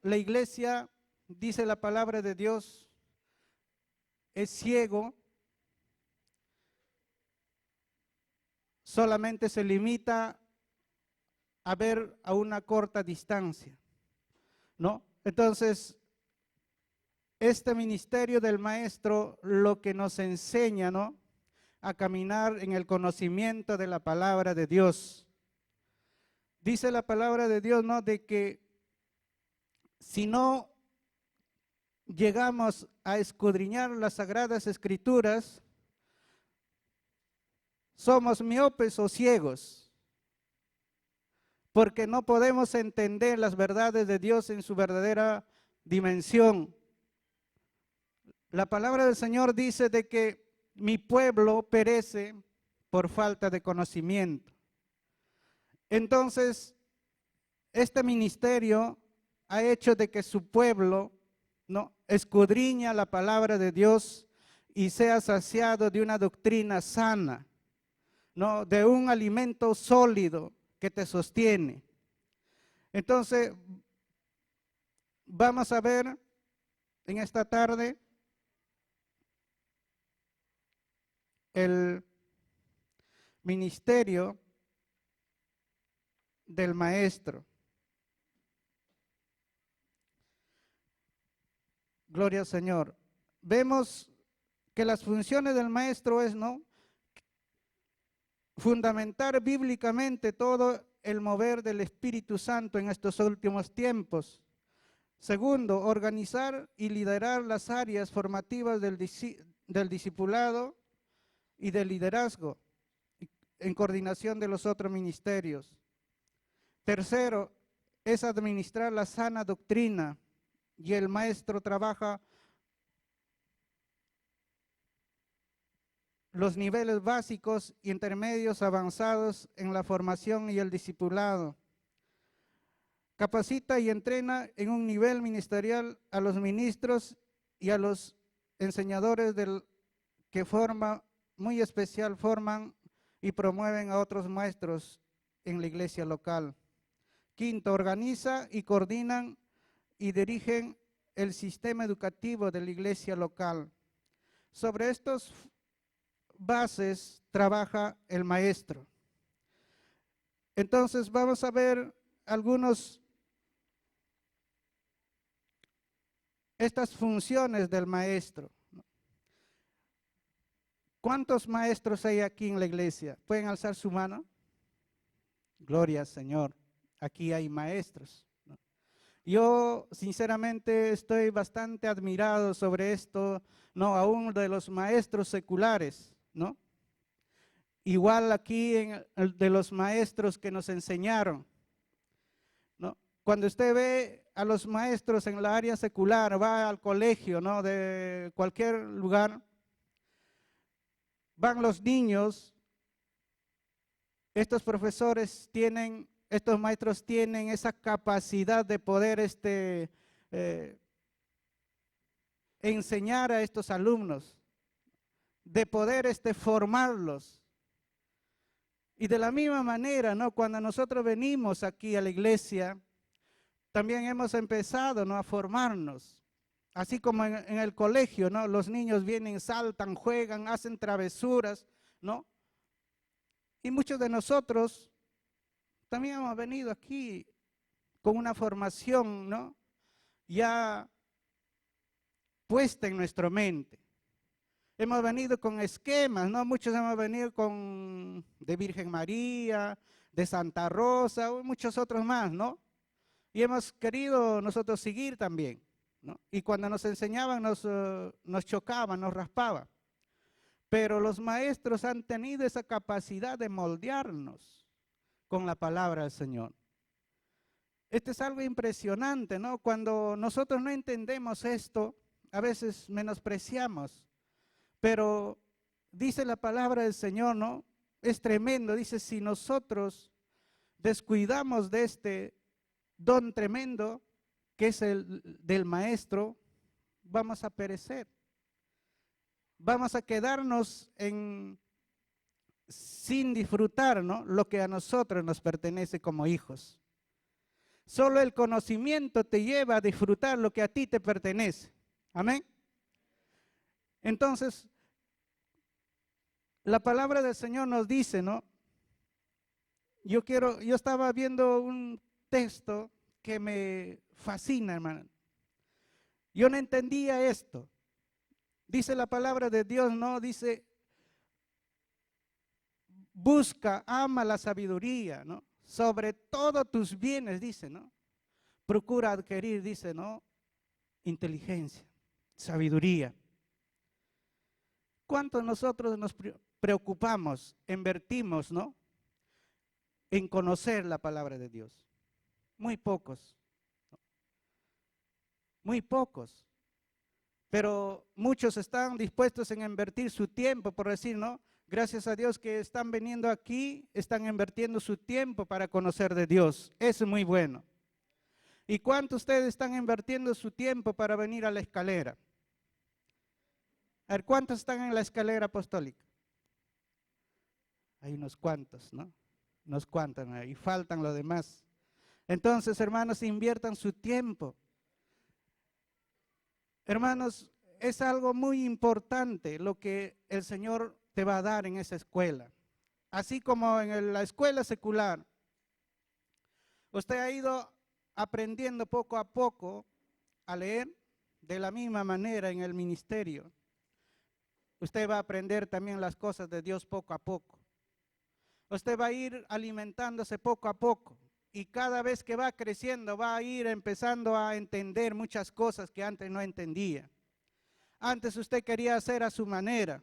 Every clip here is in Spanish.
la iglesia, dice la palabra de Dios, es ciego, solamente se limita a ver a una corta distancia, ¿no? Entonces, este ministerio del maestro lo que nos enseña, ¿no?, a caminar en el conocimiento de la palabra de Dios. Dice la palabra de Dios, ¿no?, de que si no llegamos a escudriñar las sagradas escrituras, somos miopes o ciegos, porque no podemos entender las verdades de Dios en su verdadera dimensión. La palabra del Señor dice de que mi pueblo perece por falta de conocimiento. Entonces, este ministerio ha hecho de que su pueblo, ¿no?, escudriña la palabra de Dios y sea saciado de una doctrina sana, ¿no?, de un alimento sólido que te sostiene. Entonces, vamos a ver en esta tarde el ministerio del maestro. Gloria al Señor. Vemos que las funciones del maestro es, ¿no?, fundamentar bíblicamente todo el mover del Espíritu Santo en estos últimos tiempos. Segundo, organizar y liderar las áreas formativas del discipulado y del liderazgo en coordinación de los otros ministerios. Tercero, es administrar la sana doctrina, y el maestro trabaja los niveles básicos, intermedios, avanzados en la formación y el discipulado. Capacita y entrena en un nivel ministerial a los ministros y a los enseñadores que forma muy especial, forman y promueven a otros maestros en la iglesia local. Quinto, organiza y coordinan y dirigen el sistema educativo de la iglesia local. Sobre estas bases trabaja el maestro. Entonces vamos a ver estas funciones del maestro. ¿Cuántos maestros hay aquí en la iglesia? ¿Pueden alzar su mano? Gloria al Señor. Aquí hay maestros. Yo sinceramente estoy bastante admirado sobre esto, ¿no?, aún de los maestros seculares, ¿no? Igual aquí de los maestros que nos enseñaron, ¿no? Cuando usted ve a los maestros en la área secular, va al colegio, ¿no?, de cualquier lugar, van los niños, estos maestros tienen esa capacidad de poder enseñar a estos alumnos, de poder formarlos. Y de la misma manera, ¿no?, cuando nosotros venimos aquí a la iglesia, también hemos empezado, ¿no?, a formarnos. Así como en el colegio, ¿no?, los niños vienen, saltan, juegan, hacen travesuras, ¿no? Y muchos de nosotros también hemos venido aquí con una formación, ¿no?, ya puesta en nuestra mente. Hemos venido con esquemas, ¿no? Muchos hemos venido de Virgen María, de Santa Rosa, muchos otros más, ¿no? Y hemos querido nosotros seguir también, ¿no? Y cuando nos enseñaban nos chocaban, nos raspaban. Pero los maestros han tenido esa capacidad de moldearnos con la palabra del Señor. Esto es algo impresionante, ¿no? Cuando nosotros no entendemos esto, a veces menospreciamos, pero dice la palabra del Señor, ¿no? Es tremendo, dice, si nosotros descuidamos de este don tremendo, que es el del maestro, vamos a perecer. Vamos a quedarnos sin disfrutar, ¿no?, lo que a nosotros nos pertenece como hijos. Solo el conocimiento te lleva a disfrutar lo que a ti te pertenece. Amén. Entonces, la palabra del Señor nos dice, ¿no? Yo estaba viendo un texto que me fascina, hermano. Yo no entendía esto. Dice la palabra de Dios, ¿no? Dice, busca, ama la sabiduría, ¿no? Sobre todos tus bienes, dice, ¿no? Procura adquirir, dice, ¿no? Inteligencia, sabiduría. ¿Cuánto nosotros nos preocupamos, invertimos, ¿no? En conocer la palabra de Dios? Muy pocos, ¿no? Muy pocos. Pero muchos están dispuestos en invertir su tiempo, por decir, ¿no? Gracias a Dios que están viniendo aquí, están invirtiendo su tiempo para conocer de Dios. Eso es muy bueno. ¿Y cuánto ustedes están invirtiendo su tiempo para venir a la escalera? A ver, ¿cuántos están en la escalera apostólica? Hay unos cuantos, ¿no? Unos cuantos, ¿no? Y faltan los demás. Entonces, hermanos, inviertan su tiempo. Hermanos, es algo muy importante lo que el Señor te va a dar en esa escuela. Así como en la escuela secular, usted ha ido aprendiendo poco a poco a leer, de la misma manera en el ministerio. Usted va a aprender también las cosas de Dios poco a poco. Usted va a ir alimentándose poco a poco y cada vez que va creciendo va a ir empezando a entender muchas cosas que antes no entendía. Antes usted quería hacer a su manera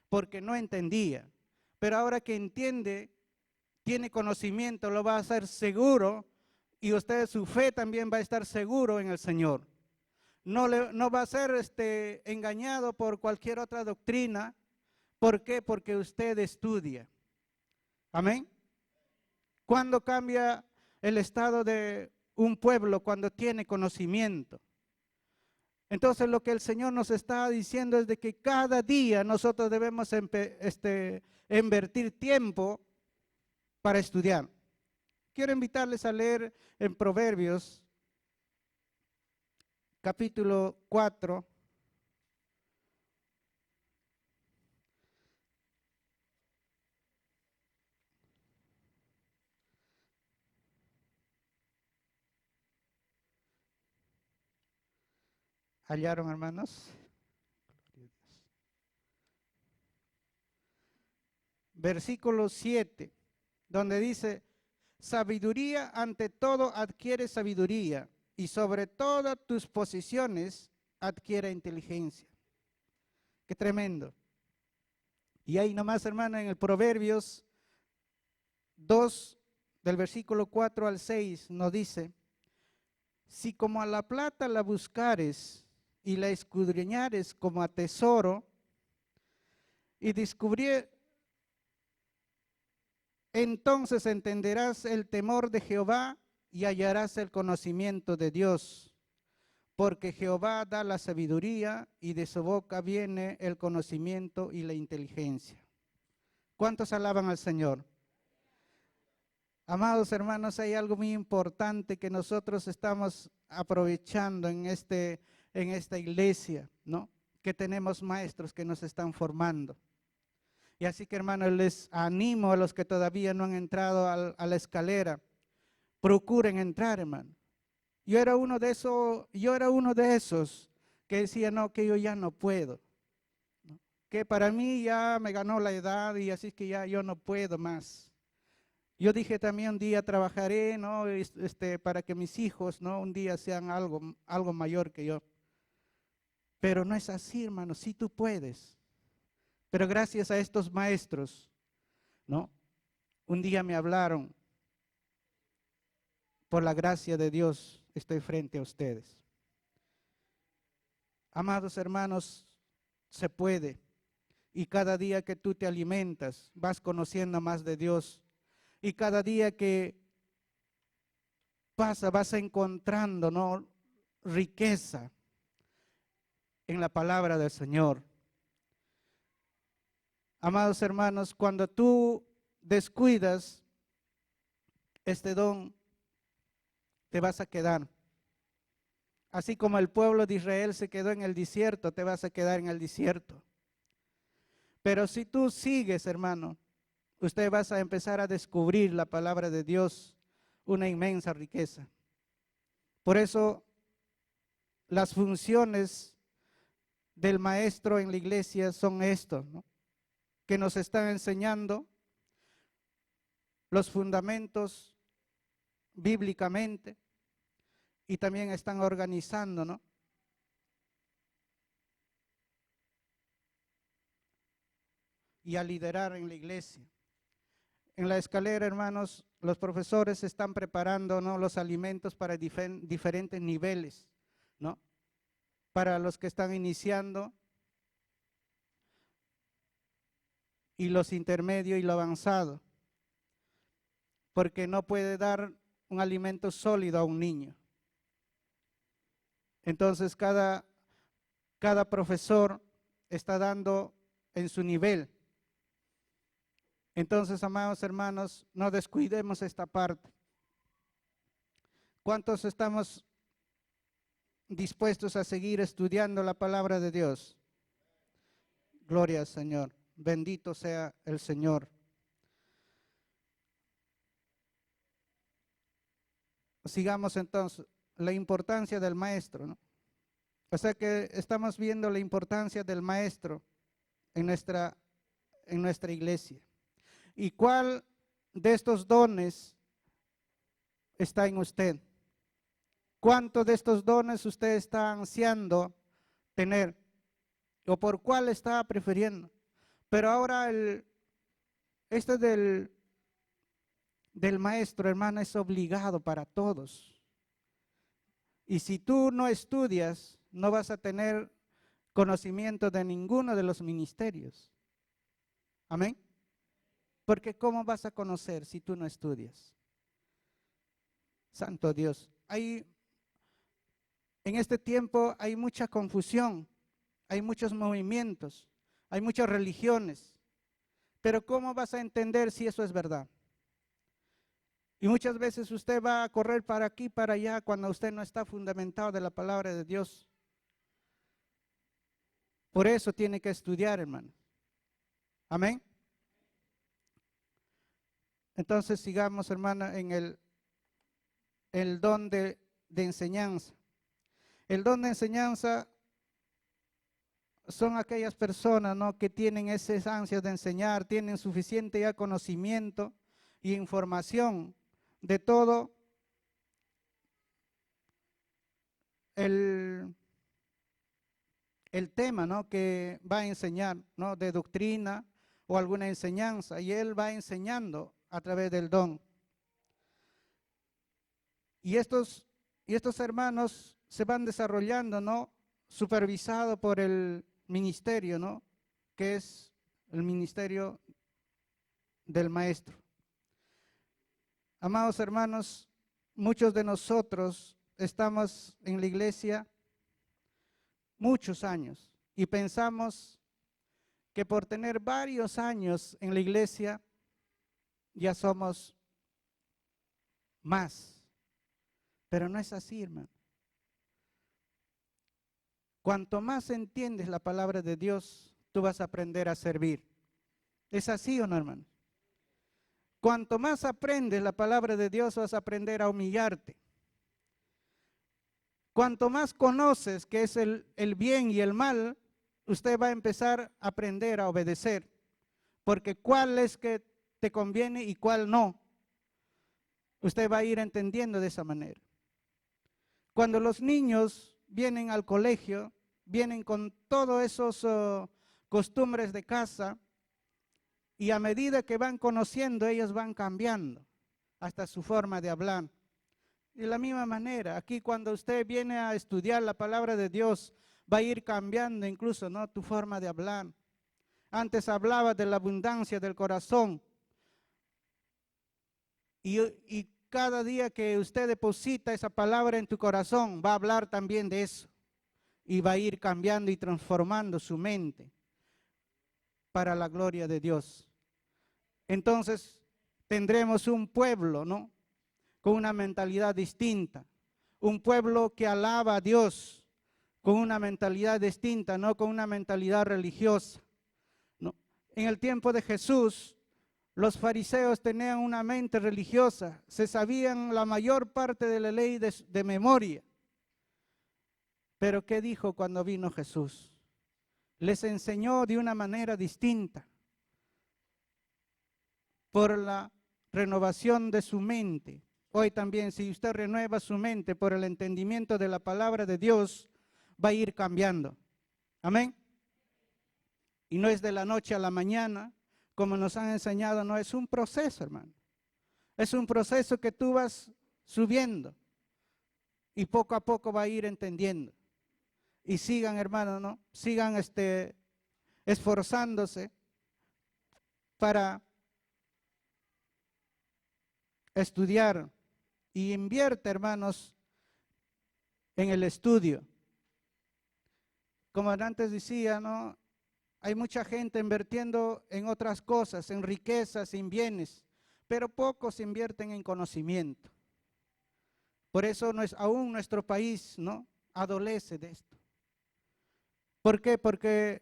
porque no entendía, pero ahora que entiende, tiene conocimiento, lo va a hacer seguro y usted su fe también va a estar seguro en el Señor. No va a ser engañado por cualquier otra doctrina. ¿Por qué? Porque usted estudia. Amén. ¿Cuándo cambia el estado de un pueblo? Cuando tiene conocimiento. Entonces lo que el Señor nos está diciendo es de que cada día nosotros debemos invertir tiempo para estudiar. Quiero invitarles a leer en Proverbios, capítulo 4. ¿Hallaron, hermanos? Versículo 7, donde dice, sabiduría ante todo adquiere sabiduría y sobre todas tus posiciones adquiere inteligencia. Qué tremendo. Y ahí nomás, hermano, en el Proverbios 2, del versículo 4 al 6, nos dice, si como a la plata la buscares y la escudriñares como a tesoro y descubrir, entonces entenderás el temor de Jehová y hallarás el conocimiento de Dios, porque Jehová da la sabiduría y de su boca viene el conocimiento y la inteligencia. ¿Cuántos alaban al Señor? Amados hermanos, hay algo muy importante que nosotros estamos aprovechando en esta iglesia, ¿no? Que tenemos maestros que nos están formando. Y así que, hermanos, les animo a los que todavía no han entrado a la escalera, procuren entrar, hermano. Yo era uno de esos que decía, no, que yo ya no puedo, ¿no? Que para mí ya me ganó la edad y así que ya yo no puedo más. Yo dije también un día trabajaré, ¿no? Para que mis hijos, ¿no? Un día sean algo mayor que yo. Pero no es así, hermano, sí tú puedes. Pero gracias a estos maestros, ¿no? Un día me hablaron, por la gracia de Dios estoy frente a ustedes. Amados hermanos, se puede. Y cada día que tú te alimentas, vas conociendo más de Dios. Y cada día que pasa, vas encontrando, ¿no? Riqueza en la palabra del Señor. Amados hermanos, cuando tú descuidas este don, te vas a quedar. Así como el pueblo de Israel se quedó en el desierto, te vas a quedar en el desierto. Pero si tú sigues, hermano, usted vas a empezar a descubrir la palabra de Dios, una inmensa riqueza. Por eso, las funciones del maestro en la iglesia son estos, ¿no? Que nos están enseñando los fundamentos bíblicamente y también están organizando, ¿no? Y a liderar en la iglesia. En la escalera, hermanos, los profesores están preparando, ¿no?, los alimentos para diferentes niveles, ¿no? Para los que están iniciando y los intermedios y lo avanzado. Porque no puede dar un alimento sólido a un niño. Entonces, cada profesor está dando en su nivel. Entonces, amados hermanos, no descuidemos esta parte. ¿Cuántos estamos dispuestos a seguir estudiando la palabra de Dios? Gloria al Señor. Bendito sea el Señor. Sigamos entonces la importancia del maestro, ¿no? O sea que estamos viendo la importancia del maestro en nuestra iglesia. ¿Y cuál de estos dones está en usted? ¿Cuántos de estos dones usted está ansiando tener? ¿O por cuál está prefiriendo? Pero ahora este del maestro, hermano, es obligado para todos. Y si tú no estudias, no vas a tener conocimiento de ninguno de los ministerios. Amén. Porque ¿cómo vas a conocer si tú no estudias? Santo Dios. En este tiempo hay mucha confusión, hay muchos movimientos, hay muchas religiones. Pero ¿cómo vas a entender si eso es verdad? Y muchas veces usted va a correr para aquí, para allá, cuando usted no está fundamentado de la palabra de Dios. Por eso tiene que estudiar, hermano. Amén. Entonces sigamos, hermana, en el don de enseñanza. El don de enseñanza son aquellas personas, ¿no?, que tienen esas ansias de enseñar, tienen suficiente ya conocimiento y información de todo el tema, ¿no?, que va a enseñar, ¿no?, de doctrina o alguna enseñanza, y él va enseñando a través del don. Y estos hermanos se van desarrollando, ¿no?, supervisado por el ministerio, ¿no?, que es el ministerio del maestro. Amados hermanos, muchos de nosotros estamos en la iglesia muchos años y pensamos que por tener varios años en la iglesia ya somos más. Pero no es así, hermano. Cuanto más entiendes la palabra de Dios, tú vas a aprender a servir. ¿Es así o no, hermano? Cuanto más aprendes la palabra de Dios, vas a aprender a humillarte. Cuanto más conoces qué es el bien y el mal, usted va a empezar a aprender a obedecer. Porque cuál es que te conviene y cuál no. Usted va a ir entendiendo de esa manera. Cuando los niños vienen al colegio, vienen con todos esos costumbres de casa, y a medida que van conociendo, ellos van cambiando hasta su forma de hablar. De la misma manera, aquí cuando usted viene a estudiar la palabra de Dios, va a ir cambiando incluso, ¿no?, tu forma de hablar. Antes hablaba de la abundancia del corazón. Y cada día que usted deposita esa palabra en tu corazón, va a hablar también de eso. Y va a ir cambiando y transformando su mente para la gloria de Dios. Entonces tendremos un pueblo, ¿no?, con una mentalidad distinta. Un pueblo que alaba a Dios con una mentalidad distinta, no con una mentalidad religiosa. ¿No? En el tiempo de Jesús, los fariseos tenían una mente religiosa, se sabían la mayor parte de la ley de memoria. Pero ¿qué dijo cuando vino Jesús? Les enseñó de una manera distinta, por la renovación de su mente. Hoy también, si usted renueva su mente por el entendimiento de la palabra de Dios, va a ir cambiando. Amén. Y no es de la noche a la mañana, como nos han enseñado, no, es un proceso, hermano. Es un proceso que tú vas subiendo y poco a poco va a ir entendiendo. Y sigan, hermano, ¿no? Sigan esforzándose para estudiar y invierte, hermanos, en el estudio. Como antes decía, ¿no? Hay mucha gente invirtiendo en otras cosas, en riquezas, en bienes, pero pocos invierten en conocimiento. Por eso aún nuestro país, ¿no?, adolece de esto. ¿Por qué? Porque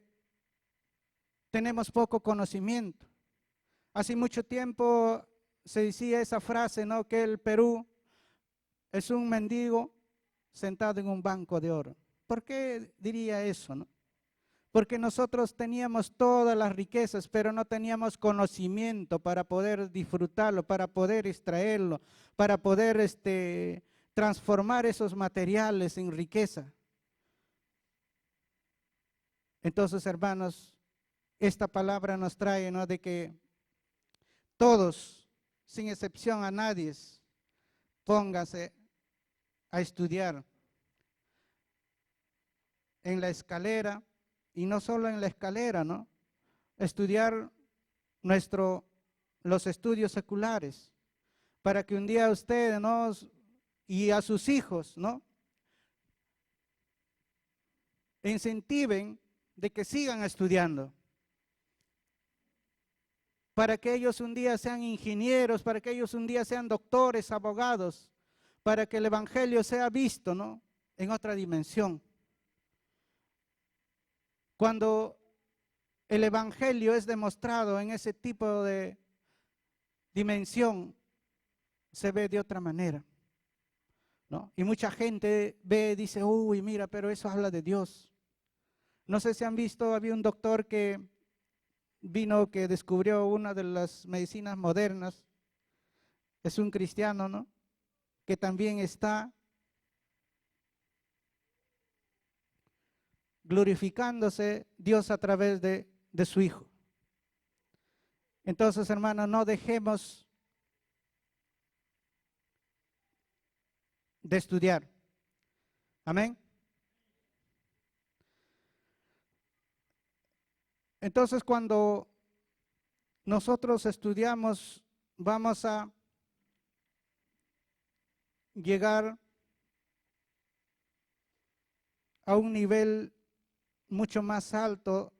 tenemos poco conocimiento. Hace mucho tiempo se decía esa frase, ¿no?, que el Perú es un mendigo sentado en un banco de oro. ¿Por qué diría eso, no? Porque nosotros teníamos todas las riquezas, pero no teníamos conocimiento para poder disfrutarlo, para poder extraerlo, para poder transformar esos materiales en riqueza. Entonces, hermanos, esta palabra nos trae, ¿no?, de que todos, sin excepción a nadie, póngase a estudiar en la escalera, y no solo en la escalera, ¿no? Estudiar los estudios seculares, para que un día usted, ¿no?, y a sus hijos, ¿no?, incentiven de que sigan estudiando, para que ellos un día sean ingenieros, para que ellos un día sean doctores, abogados, para que el evangelio sea visto, ¿no?, en otra dimensión. Cuando el evangelio es demostrado en ese tipo de dimensión, se ve de otra manera, ¿no? Y mucha gente ve, dice, uy, mira, pero eso habla de Dios. No sé si han visto, había un doctor que vino, que descubrió una de las medicinas modernas, es un cristiano, ¿no?, que también está glorificándose Dios a través de su Hijo. Entonces, hermanos, no dejemos de estudiar. Amén. Entonces, cuando nosotros estudiamos, vamos a llegar a un nivel mucho más alto,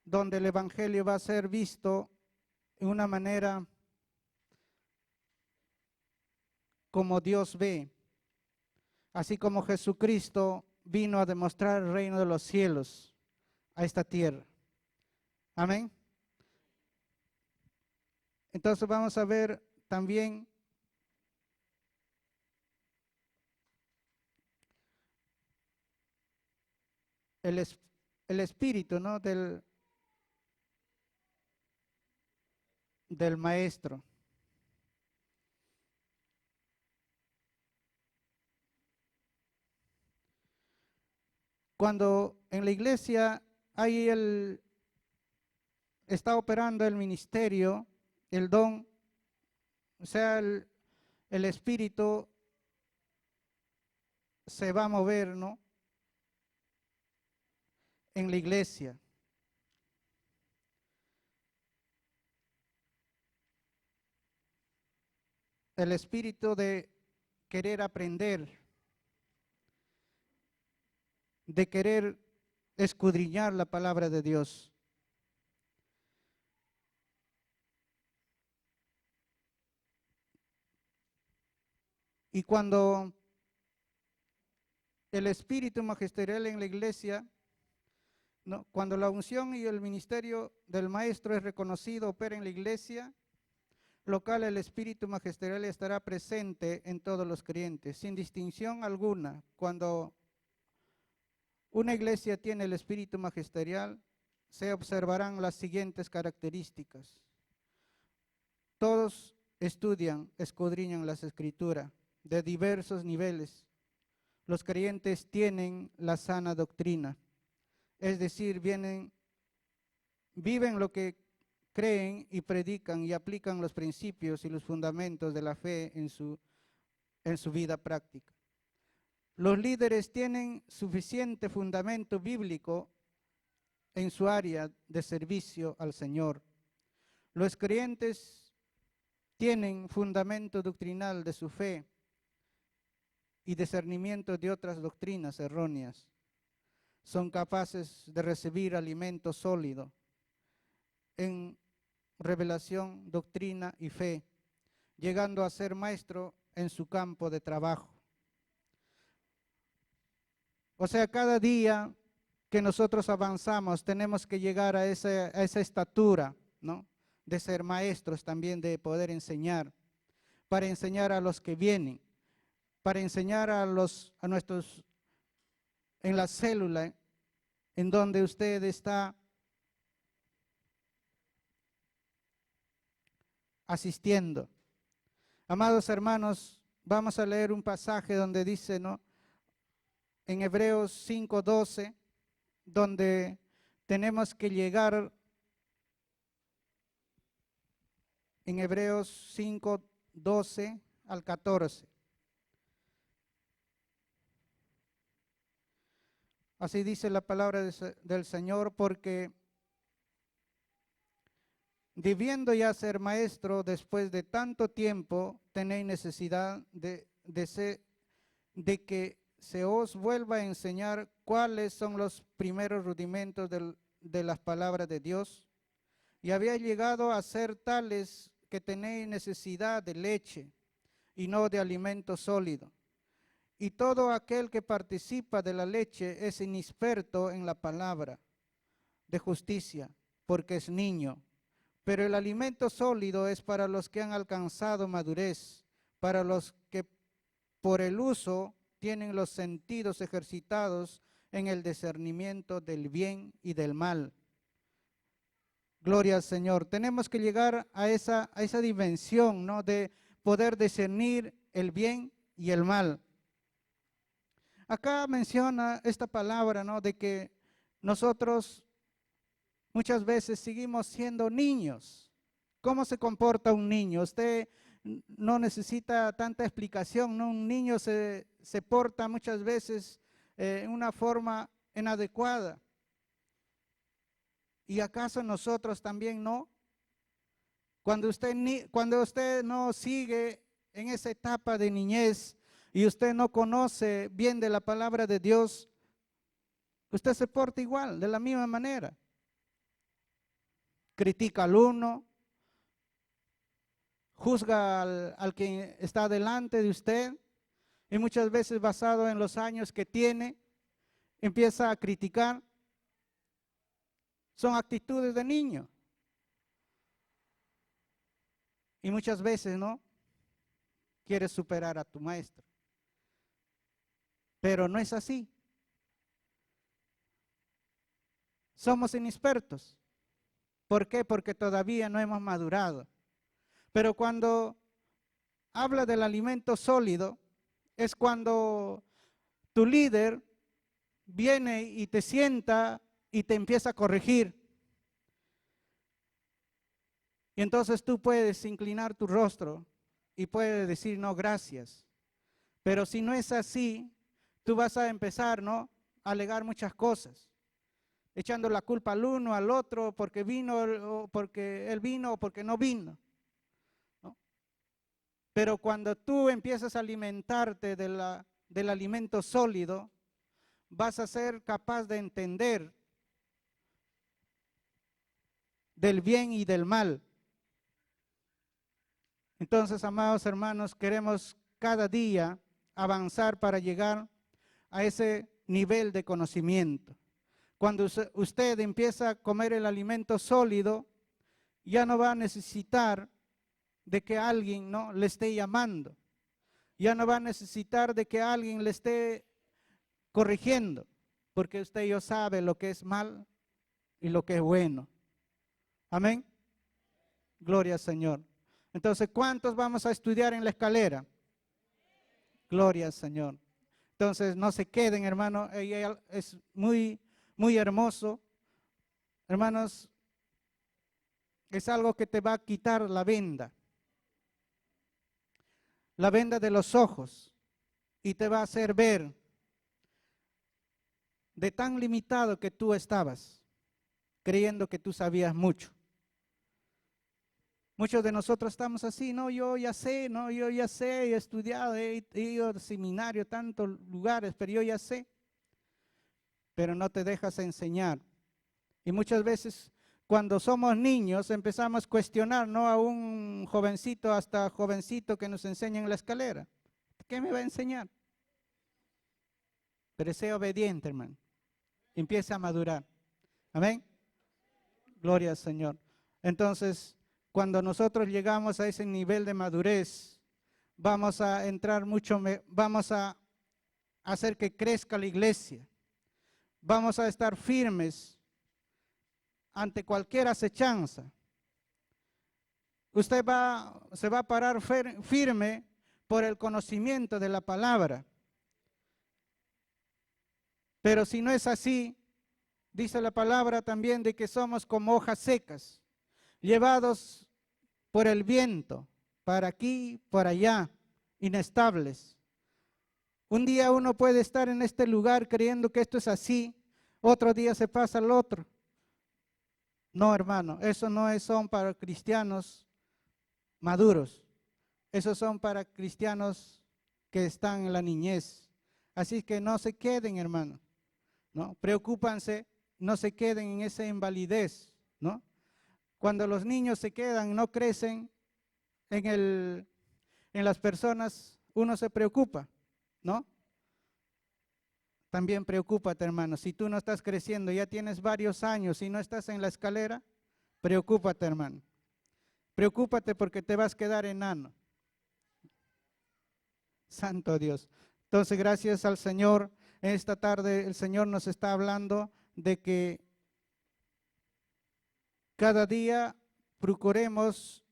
donde el evangelio va a ser visto en una manera como Dios ve, así como Jesucristo vino a demostrar el reino de los cielos a esta tierra. Amén. Entonces vamos a ver también el espíritu, ¿no?, del maestro. Cuando en la iglesia está operando el ministerio, el don, o sea, el espíritu se va a mover, ¿no?, en la iglesia. El espíritu de querer aprender, de querer escudriñar la palabra de Dios. Y cuando el espíritu magisterial en la iglesia, ¿no? Cuando la unción y el ministerio del maestro es reconocido, opera en la iglesia local, el espíritu magisterial estará presente en todos los creyentes, sin distinción alguna. Cuando una iglesia tiene el espíritu magisterial, se observarán las siguientes características. Todos estudian, escudriñan las escrituras de diversos niveles. Los creyentes tienen la sana doctrina, es decir, viven lo que creen y predican y aplican los principios y los fundamentos de la fe en su vida práctica. Los líderes tienen suficiente fundamento bíblico en su área de servicio al Señor. Los creyentes tienen fundamento doctrinal de su fe y discernimiento de otras doctrinas erróneas. Son capaces de recibir alimento sólido en revelación, doctrina y fe, llegando a ser maestro en su campo de trabajo. O sea, cada día que nosotros avanzamos tenemos que llegar a esa estatura, ¿no? De ser maestros también, de poder enseñar, para enseñar a los que vienen, para enseñar a nuestros, en la célula en donde usted está asistiendo. Amados hermanos, vamos a leer un pasaje donde dice, ¿no? En Hebreos 5:12, donde tenemos que llegar, en Hebreos 5:12 al 14. Así dice la palabra del Señor, porque debiendo ya ser maestro después de tanto tiempo, tenéis necesidad de que se os vuelva a enseñar cuáles son los primeros rudimentos de las palabras de Dios. Y había llegado a ser tales que tenéis necesidad de leche y no de alimento sólido. Y todo aquel que participa de la leche es inexperto en la palabra de justicia, porque es niño. Pero el alimento sólido es para los que han alcanzado madurez, para los que por el uso tienen los sentidos ejercitados en el discernimiento del bien y del mal. Gloria al Señor. Tenemos que llegar a esa dimensión, ¿no? De poder discernir el bien y el mal. Acá menciona esta palabra, ¿no? De que nosotros muchas veces seguimos siendo niños. ¿Cómo se comporta un niño? Usted no necesita tanta explicación, ¿no? Un niño se porta muchas veces en una forma inadecuada. ¿Y acaso nosotros también no? Cuando usted no sigue en esa etapa de niñez y usted no conoce bien de la palabra de Dios, usted se porta igual, de la misma manera. Critica al uno, juzga al que está delante de usted y muchas veces basado en los años que tiene, empieza a criticar. Son actitudes de niño. Y muchas veces, ¿no? Quieres superar a tu maestro. Pero no es así. Somos inexpertos. ¿Por qué? Porque todavía no hemos madurado. Pero cuando habla del alimento sólido, es cuando tu líder viene y te sienta y te empieza a corregir. Y entonces tú puedes inclinar tu rostro y puedes decir, no, gracias. Pero si no es así, tú vas a empezar, ¿no? A alegar muchas cosas, echando la culpa al uno, al otro, porque vino, o porque él vino o porque no vino, ¿no? Pero cuando tú empiezas a alimentarte del alimento sólido, vas a ser capaz de entender del bien y del mal. Entonces, amados hermanos, queremos cada día avanzar para llegar a ese nivel de conocimiento. Cuando usted empieza a comer el alimento sólido, ya no va a necesitar de que alguien, ¿no?, le esté llamando. Ya no va a necesitar de que alguien le esté corrigiendo, porque usted ya sabe lo que es mal y lo que es bueno. Amén. Gloria al Señor. Entonces, ¿cuántos vamos a estudiar en la escalera? Gloria al Señor. Entonces, no se queden, hermano. Es muy, muy hermoso. Hermanos, es algo que te va a quitar la venda de los ojos, y te va a hacer ver de tan limitado que tú estabas, creyendo que tú sabías mucho. Muchos de nosotros estamos así, no, yo ya sé, no, yo ya sé, he estudiado, he ido al seminario, tantos lugares, pero yo ya sé. Pero no te dejas enseñar. Y muchas veces cuando somos niños empezamos a cuestionar, ¿no?, a un jovencito hasta jovencito que nos enseña en la escalera. ¿Qué me va a enseñar? Pero sea obediente, hermano. Empieza a madurar. Amén. Gloria al Señor. Entonces, cuando nosotros llegamos a ese nivel de madurez, vamos a entrar vamos a hacer que crezca la iglesia. Vamos a estar firmes ante cualquier acechanza. Usted se va a parar firme por el conocimiento de la palabra. Pero si no es así, dice la palabra también de que somos como hojas secas, llevados por el viento, para aquí, por allá, inestables. Un día uno puede estar en este lugar creyendo que esto es así, otro día se pasa al otro. No, hermano, eso no son para cristianos maduros. Esos son para cristianos que están en la niñez. Así que no se queden, hermano, ¿no? Preocúpanse, no se queden en esa invalidez, ¿no? Cuando los niños se quedan, no crecen en las personas, uno se preocupa, ¿no? También preocúpate, hermano. Si tú no estás creciendo, ya tienes varios años y no estás en la escalera, preocúpate, hermano. Preocúpate porque te vas a quedar enano. Santo Dios. Entonces, gracias al Señor, esta tarde el Señor nos está hablando de que cada día procuremos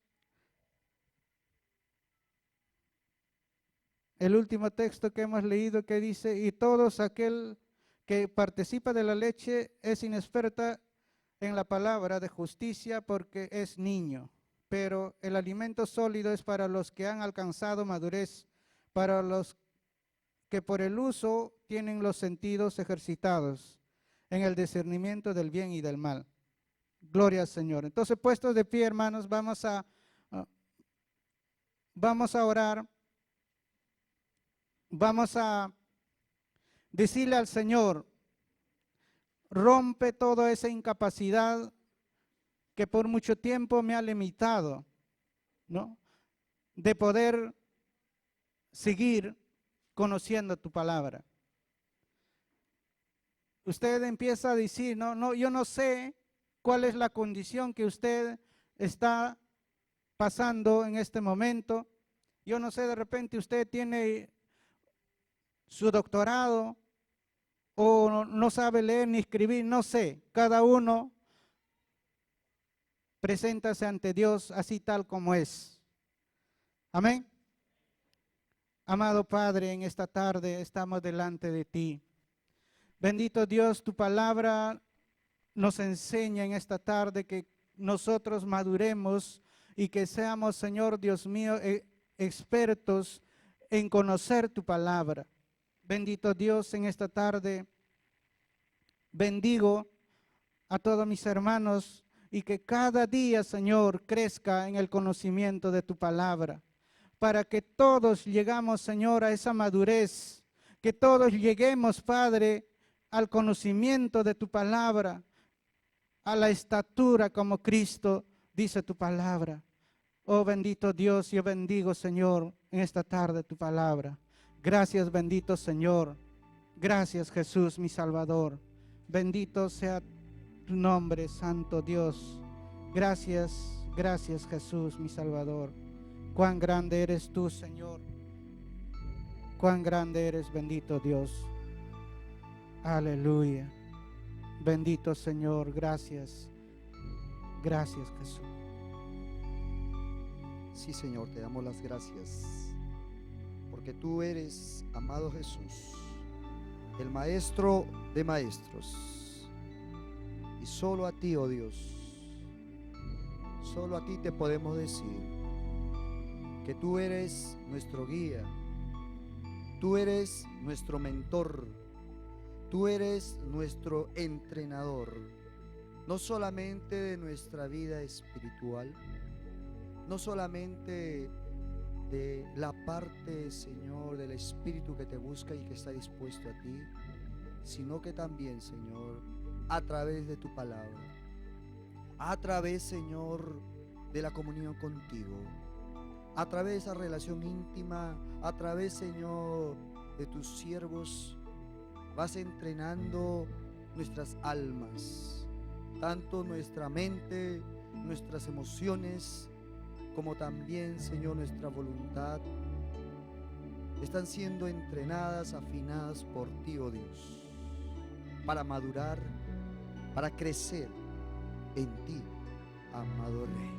el último texto que hemos leído, que dice: y todos aquel que participa de la leche es inexperta en la palabra de justicia porque es niño, pero el alimento sólido es para los que han alcanzado madurez, para los que por el uso tienen los sentidos ejercitados en el discernimiento del bien y del mal. Gloria al Señor. Entonces, puestos de pie, hermanos, vamos a orar. Vamos a decirle al Señor: rompe toda esa incapacidad que por mucho tiempo me ha limitado, ¿no?, de poder seguir conociendo tu palabra. Usted empieza a decir, no, yo no sé cuál es la condición que usted está pasando en este momento. Yo no sé, de repente usted tiene su doctorado o no sabe leer ni escribir, no sé. Cada uno preséntase ante Dios así tal como es. Amén. Amado Padre, en esta tarde estamos delante de ti. Bendito Dios, tu palabra nos enseña en esta tarde que nosotros maduremos y que seamos, Señor Dios mío, expertos en conocer tu palabra. Bendito Dios, en esta tarde bendigo a todos mis hermanos y que cada día, Señor, crezca en el conocimiento de tu palabra, para que todos llegamos, Señor, a esa madurez, que todos lleguemos, Padre, al conocimiento de tu palabra, a la estatura como Cristo dice tu palabra. Oh bendito Dios, yo bendigo, Señor, en esta tarde tu palabra. Gracias, bendito Señor. Gracias, Jesús, mi Salvador. Bendito sea tu nombre, Santo Dios. Gracias, gracias, Jesús, mi Salvador. Cuán grande eres tú, Señor. Cuán grande eres, bendito Dios. Aleluya. Bendito Señor, gracias. Gracias, Jesús. Sí, Señor, te damos las gracias, porque tú eres, amado Jesús, el Maestro de maestros. Y solo a ti, oh Dios, solo a ti te podemos decir que tú eres nuestro guía, tú eres nuestro mentor, tú eres nuestro entrenador, no solamente de nuestra vida espiritual, no solamente de la parte, Señor, del Espíritu que te busca y que está dispuesto a ti, sino que también, Señor, a través de tu palabra, a través, Señor, de la comunión contigo, a través de esa relación íntima, a través, Señor, de tus siervos, vas entrenando nuestras almas, tanto nuestra mente, nuestras emociones, como también, Señor, nuestra voluntad, están siendo entrenadas, afinadas por ti, oh Dios, para madurar, para crecer en ti, amado Rey.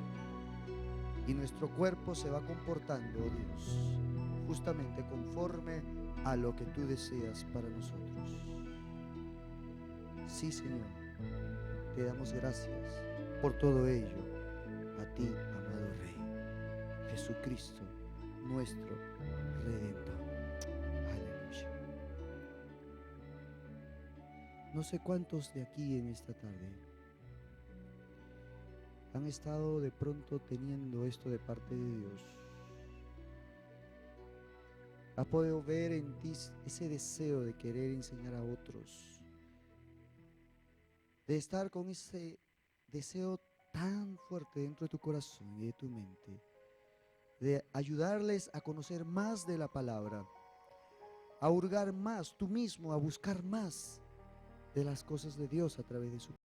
Y nuestro cuerpo se va comportando, oh Dios, justamente conforme a lo que tú deseas para nosotros. Sí, Señor, te damos gracias por todo ello, a ti, amado Rey, Jesucristo, nuestro Redentor. Aleluya. No sé cuántos de aquí en esta tarde han estado de pronto teniendo esto de parte de Dios. Has podido ver en ti ese deseo de querer enseñar a otros, de estar con ese deseo tan fuerte dentro de tu corazón y de tu mente, de ayudarles a conocer más de la palabra, a hurgar más tú mismo, a buscar más de las cosas de Dios a través de su